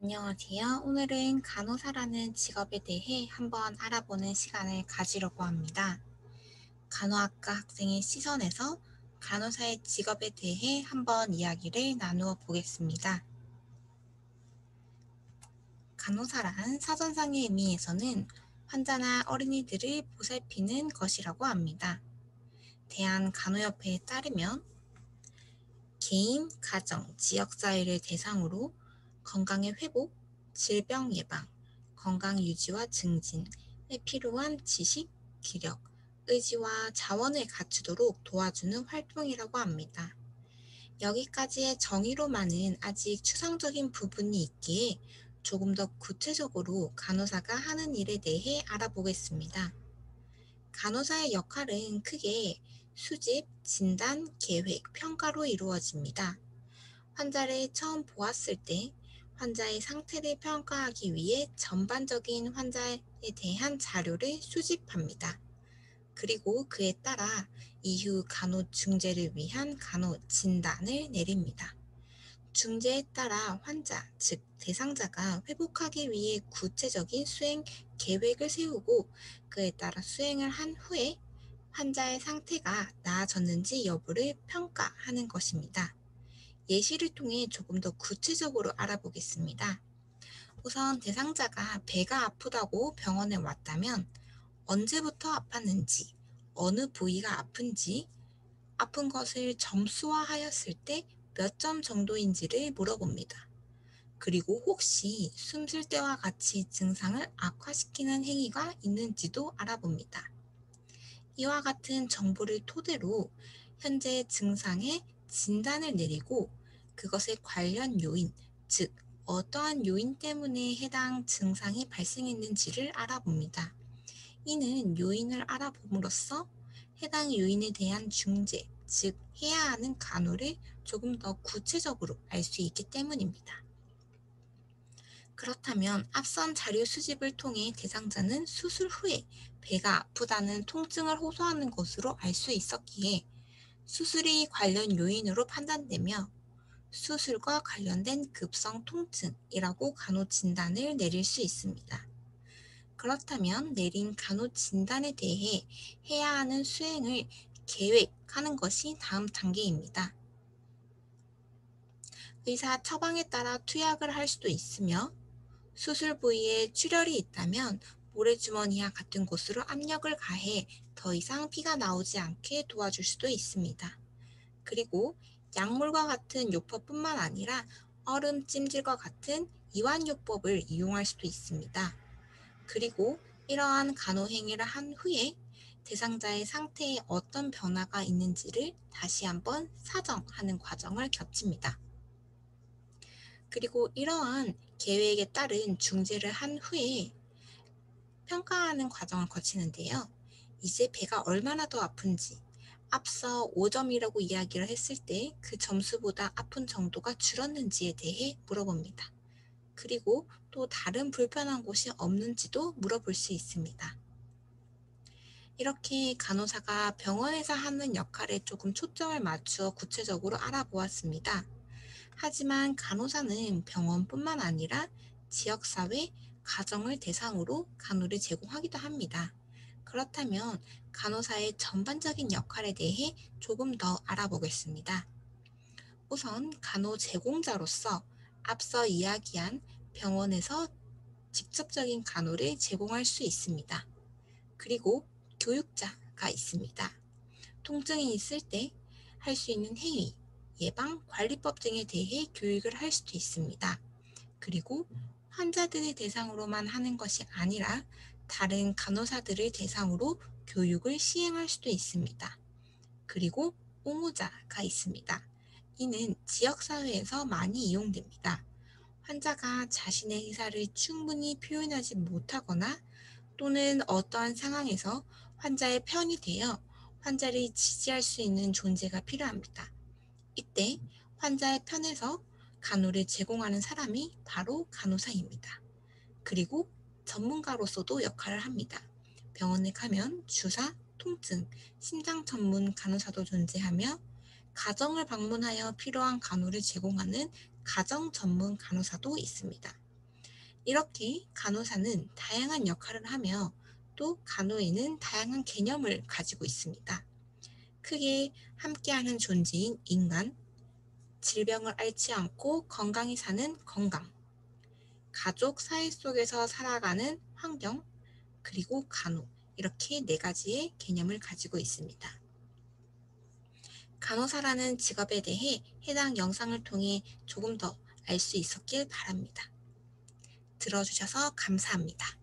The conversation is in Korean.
안녕하세요. 오늘은 간호사라는 직업에 대해 한번 알아보는 시간을 가지려고 합니다. 간호학과 학생의 시선에서 간호사의 직업에 대해 한번 이야기를 나누어 보겠습니다. 간호사란 사전상의 의미에서는 환자나 어린이들을 보살피는 것이라고 합니다. 대한간호협회에 따르면 개인, 가정, 지역사회를 대상으로 건강의 회복, 질병 예방, 건강 유지와 증진에 필요한 지식, 기력, 의지와 자원을 갖추도록 도와주는 활동이라고 합니다. 여기까지의 정의로만은 아직 추상적인 부분이 있기에 조금 더 구체적으로 간호사가 하는 일에 대해 알아보겠습니다. 간호사의 역할은 크게 수집, 진단, 계획, 평가로 이루어집니다. 환자를 처음 보았을 때 환자의 상태를 평가하기 위해 전반적인 환자에 대한 자료를 수집합니다. 그리고 그에 따라 이후 간호 중재를 위한 간호 진단을 내립니다. 중재에 따라 환자, 즉 대상자가 회복하기 위해 구체적인 수행 계획을 세우고 그에 따라 수행을 한 후에 환자의 상태가 나아졌는지 여부를 평가하는 것입니다. 예시를 통해 조금 더 구체적으로 알아보겠습니다. 우선 대상자가 배가 아프다고 병원에 왔다면 언제부터 아팠는지, 어느 부위가 아픈지, 아픈 것을 점수화하였을 때 몇 점 정도인지를 물어봅니다. 그리고 혹시 숨쉴 때와 같이 증상을 악화시키는 행위가 있는지도 알아봅니다. 이와 같은 정보를 토대로 현재 증상의 진단을 내리고 그것의 관련 요인, 즉, 어떠한 요인 때문에 해당 증상이 발생했는지를 알아봅니다. 이는 요인을 알아봄으로써 해당 요인에 대한 중재, 즉, 해야 하는 간호를 조금 더 구체적으로 알 수 있기 때문입니다. 그렇다면 앞선 자료 수집을 통해 대상자는 수술 후에 배가 아프다는 통증을 호소하는 것으로 알 수 있었기에 수술이 관련 요인으로 판단되며 수술과 관련된 급성 통증이라고 간호 진단을 내릴 수 있습니다. 그렇다면 내린 간호 진단에 대해 해야 하는 수행을 계획하는 것이 다음 단계입니다. 의사 처방에 따라 투약을 할 수도 있으며 수술 부위에 출혈이 있다면 모래주머니와 같은 곳으로 압력을 가해 더 이상 피가 나오지 않게 도와줄 수도 있습니다. 그리고 약물과 같은 요법뿐만 아니라 얼음 찜질과 같은 이완요법을 이용할 수도 있습니다. 그리고 이러한 간호 행위를 한 후에 대상자의 상태에 어떤 변화가 있는지를 다시 한번 사정하는 과정을 거칩니다. 그리고 이러한 계획에 따른 중재를 한 후에 평가하는 과정을 거치는데요. 이제 배가 얼마나 더 아픈지, 앞서 5점이라고 이야기를 했을 때 그 점수보다 아픈 정도가 줄었는지에 대해 물어봅니다. 그리고 또 다른 불편한 곳이 없는지도 물어볼 수 있습니다. 이렇게 간호사가 병원에서 하는 역할에 조금 초점을 맞추어 구체적으로 알아보았습니다. 하지만 간호사는 병원뿐만 아니라 지역사회, 가정을 대상으로 간호를 제공하기도 합니다. 그렇다면 간호사의 전반적인 역할에 대해 조금 더 알아보겠습니다. 우선 간호 제공자로서 앞서 이야기한 병원에서 직접적인 간호를 제공할 수 있습니다. 그리고 교육자가 있습니다. 통증이 있을 때 할 수 있는 행위, 예방, 관리법 등에 대해 교육을 할 수도 있습니다. 그리고 환자들을 대상으로만 하는 것이 아니라 다른 간호사들을 대상으로 교육을 시행할 수도 있습니다. 그리고 옹호자가 있습니다. 이는 지역사회에서 많이 이용됩니다. 환자가 자신의 의사를 충분히 표현하지 못하거나 또는 어떠한 상황에서 환자의 편이 되어 환자를 지지할 수 있는 존재가 필요합니다. 이때 환자의 편에서 간호를 제공하는 사람이 바로 간호사입니다. 그리고 전문가로서도 역할을 합니다. 병원에 가면 주사, 통증, 심장 전문 간호사도 존재하며 가정을 방문하여 필요한 간호를 제공하는 가정 전문 간호사도 있습니다. 이렇게 간호사는 다양한 역할을 하며 또 간호에는 다양한 개념을 가지고 있습니다. 크게 함께하는 존재인 인간, 질병을 앓지 않고 건강히 사는 건강, 가족 사회 속에서 살아가는 환경, 그리고 간호, 이렇게 네 가지의 개념을 가지고 있습니다. 간호사라는 직업에 대해 해당 영상을 통해 조금 더 알 수 있었길 바랍니다. 들어주셔서 감사합니다.